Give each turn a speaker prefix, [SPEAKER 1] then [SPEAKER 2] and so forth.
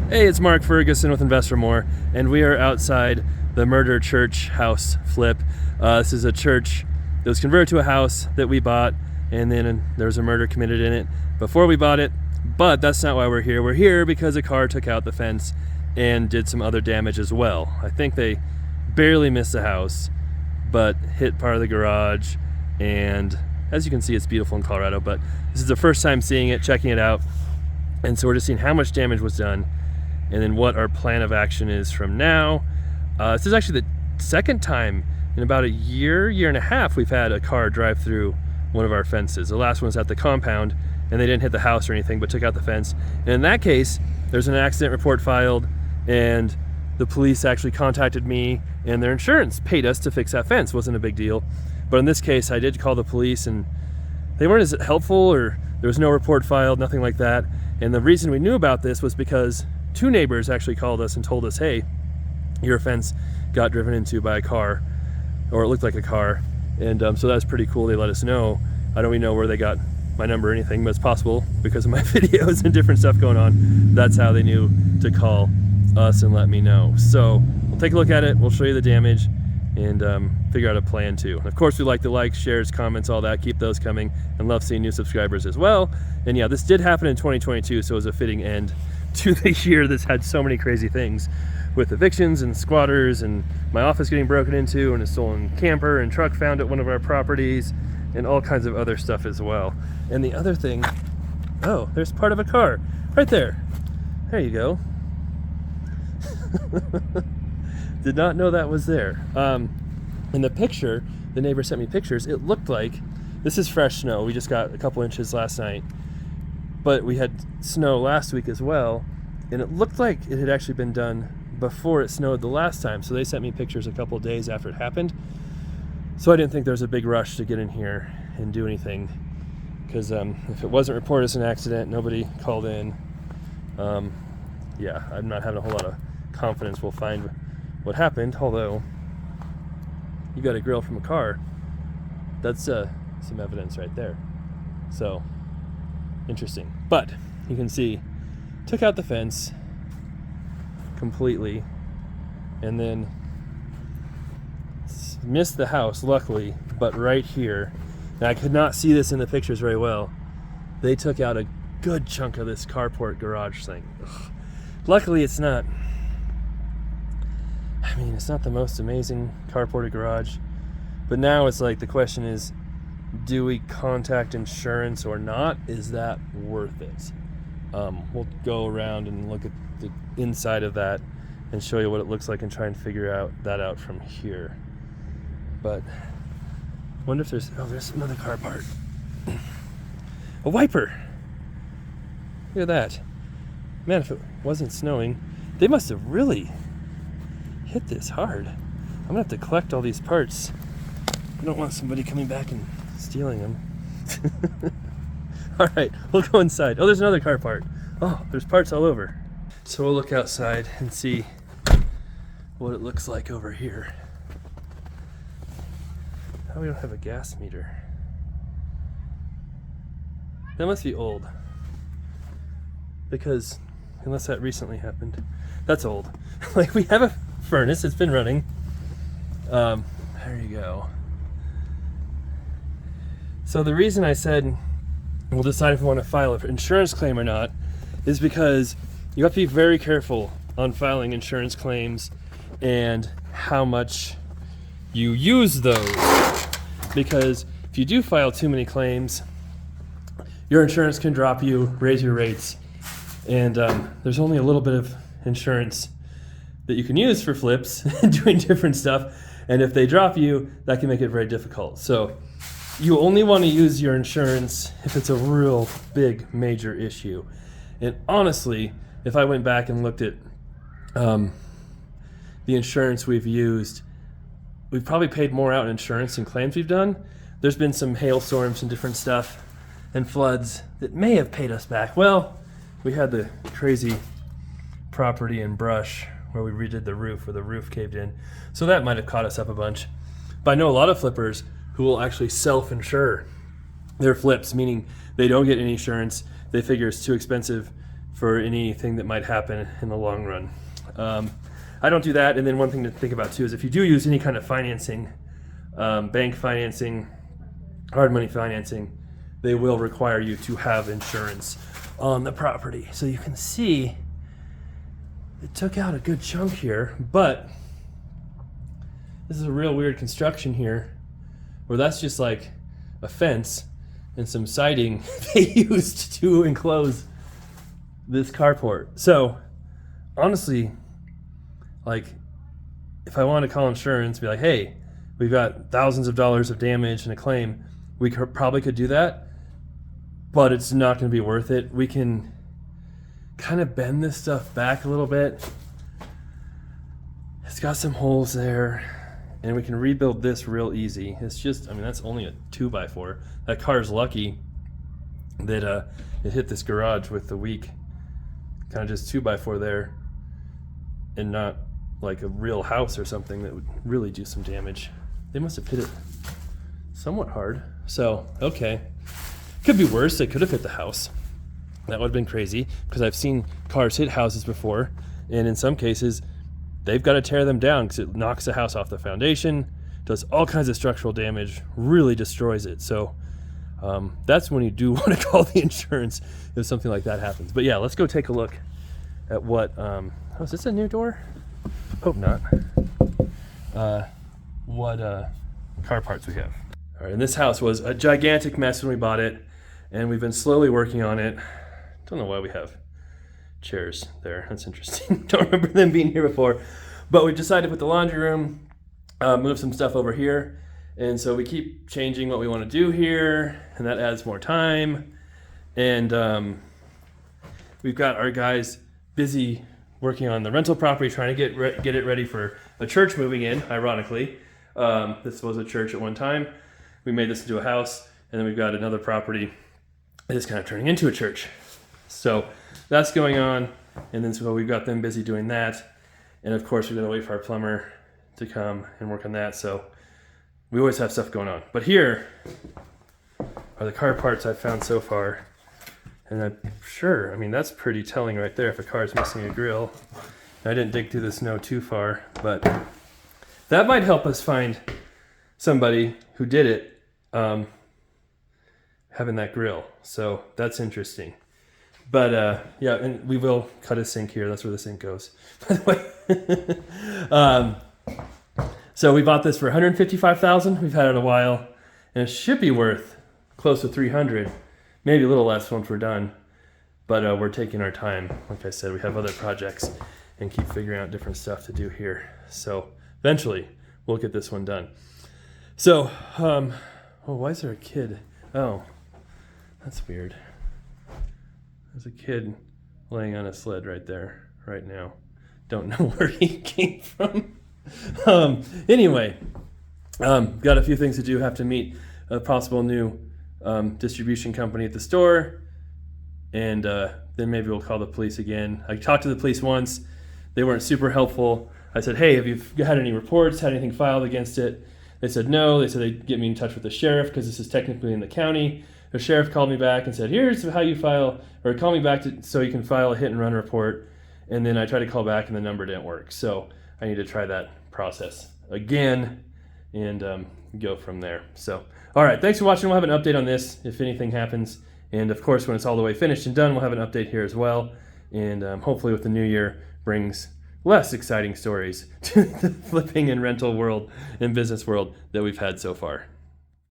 [SPEAKER 1] Hey, it's Mark Ferguson with InvestorMore, and we are outside the Murder Church house flip. This is a church that was converted to a house that we bought, and then there was a murder committed in it before we bought it. But that's not why we're here. We're here because a car took out the fence and did some other damage as well. I think they barely missed the house, but hit part of the garage. And as you can see, it's beautiful in Colorado, but this is the first time seeing it, checking it out. And so we're just seeing how much damage was done and then what our plan of action is from now. This is actually the second time in about a year and a half we've had a car drive through one of our fences. The last one was at the compound and they didn't hit the house or anything, but took out the fence. And in that case, there's an accident report filed and the police actually contacted me and their insurance paid us to fix that fence. Wasn't a big deal. But in this case, I did call the police and they weren't as helpful, or there was no report filed, nothing like that. And the reason we knew about this was because two neighbors actually called us and told us, hey, your fence got driven into by a car, or it looked like a car. And so that's pretty cool. They let us know. I don't even know where they got my number or anything, but it's possible because of my videos and different stuff going on. That's how they knew to call us and let me know. So we'll take a look at it. We'll show you the damage and figure out a plan too. And of course, we like the likes, shares, comments, all that. Keep those coming, and love seeing new subscribers as well. And yeah, this did happen in 2022, so it was a fitting end to the year that's had so many crazy things with evictions and squatters and my office getting broken into and a stolen camper and truck found at one of our properties and all kinds of other stuff as well. And the other thing, oh, there's part of a car right there. There you go. Did not know that was there. In the picture, the neighbor sent me pictures. It looked like, this is fresh snow. We just got a couple inches last night, but we had snow last week as well. And it looked like it had actually been done before it snowed the last time. So they sent me pictures a couple of days after it happened. So I didn't think there was a big rush to get in here and do anything. Because if it wasn't reported as an accident, nobody called in. Yeah, I'm not having a whole lot of confidence we'll find what happened, although you got a grill from a car. That's some evidence right there. So interesting. But you can see, took out the fence completely and then missed the house, luckily, but right here, and I could not see this in the pictures very well, they took out a good chunk of this carport garage thing. Ugh. Luckily it's not, I mean, it's not the most amazing carported garage, but now it's like the question is, do we contact insurance or not? Is that worth it? We'll go around and look at the inside of that and show you what it looks like and try and figure that out from here. But wonder if there's another car part. A wiper. Look at that. Man, if it wasn't snowing, they must have really hit this hard. I'm gonna have to collect all these parts. I don't want somebody coming back and stealing them. All right, we'll go inside. Oh, there's another car part. Oh, there's parts all over. So we'll look outside and see what it looks like over here. How we don't have a gas meter? That must be old. Because, unless that recently happened, that's old. Like, we have a furnace, it's been running. There you go. So the reason I said we'll decide if we want to file an insurance claim or not is because you have to be very careful on filing insurance claims and how much you use those. Because if you do file too many claims, your insurance can drop you, raise your rates, and there's only a little bit of insurance that you can use for flips and doing different stuff, and if they drop you, that can make it very difficult. So you only want to use your insurance if it's a real big major issue. And honestly, if I went back and looked at the insurance we've used, we've probably paid more out in insurance than claims we've done. There's been some hailstorms and different stuff and floods that may have paid us back. Well, we had the crazy property in Brush where we redid the roof, where the roof caved in. So that might have caught us up a bunch. But I know a lot of flippers who will actually self-insure their flips, meaning they don't get any insurance. They figure it's too expensive for anything that might happen in the long run. I don't do that. And then one thing to think about too is if you do use any kind of financing, bank financing, hard money financing, they will require you to have insurance on the property. So you can see it took out a good chunk here, but this is a real weird construction here where that's just like a fence and some siding they used to enclose this carport. So honestly, like if I want to call insurance, be like, hey, we've got thousands of dollars of damage and a claim, we probably could do that, but it's not going to be worth it. We can kind of bend this stuff back a little bit. It's got some holes there, and we can rebuild this real easy. It's just, I mean, that's only a 2x4. That car's lucky that it hit this garage with the weak kind of just 2x4 there, and not like a real house or something that would really do some damage. They must have hit it somewhat hard. So, okay. Could be worse. They could have hit the house. That would have been crazy because I've seen cars hit houses before, and in some cases, they've got to tear them down because it knocks the house off the foundation, does all kinds of structural damage, really destroys it. So that's when you do want to call the insurance if something like that happens. But yeah, let's go take a look at what, oh, is this a new door? Hope not. What car parts we have. All right, and this house was a gigantic mess when we bought it, and we've been slowly working on it. Don't know why we have chairs there. That's interesting. Don't remember them being here before. But we decided to put the laundry room, move some stuff over here. And so we keep changing what we want to do here, and that adds more time. And we've got our guys busy working on the rental property, trying to get it ready for a church moving in, ironically. This was a church at one time. We made this into a house, and then we've got another property that is kind of turning into a church. So that's going on, and then so we've got them busy doing that. And of course, we're going to wait for our plumber to come and work on that. So we always have stuff going on. But here are the car parts I've found so far. And I'm sure, I mean, that's pretty telling right there if a car is missing a grill. I didn't dig through the snow too far, but that might help us find somebody who did it, having that grill. So that's interesting. But yeah, and we will cut a sink here. That's where the sink goes, by the way. So we bought this for $155,000. We've had it a while, and it should be worth close to $300, maybe a little less once we're done. But we're taking our time. Like I said, we have other projects and keep figuring out different stuff to do here. So eventually, we'll get this one done. So, oh, why is there a kid? Oh, that's weird. There's a kid laying on a sled right there, right now. Don't know where he came from. Anyway, got a few things to do. Have to meet a possible new distribution company at the store, and then maybe we'll call the police again. I talked to the police once. They weren't super helpful. I said, hey, have you had any reports, had anything filed against it? They said no. They said they'd get me in touch with the sheriff because this is technically in the county. The sheriff called me back and said, here's how you file, or call me back so you can file a hit and run report. And then I tried to call back and the number didn't work. So I need to try that process again and go from there. So, all right, thanks for watching. We'll have an update on this if anything happens. And of course, when it's all the way finished and done, we'll have an update here as well. And hopefully with the new year brings less exciting stories to the flipping and rental world and business world that we've had so far.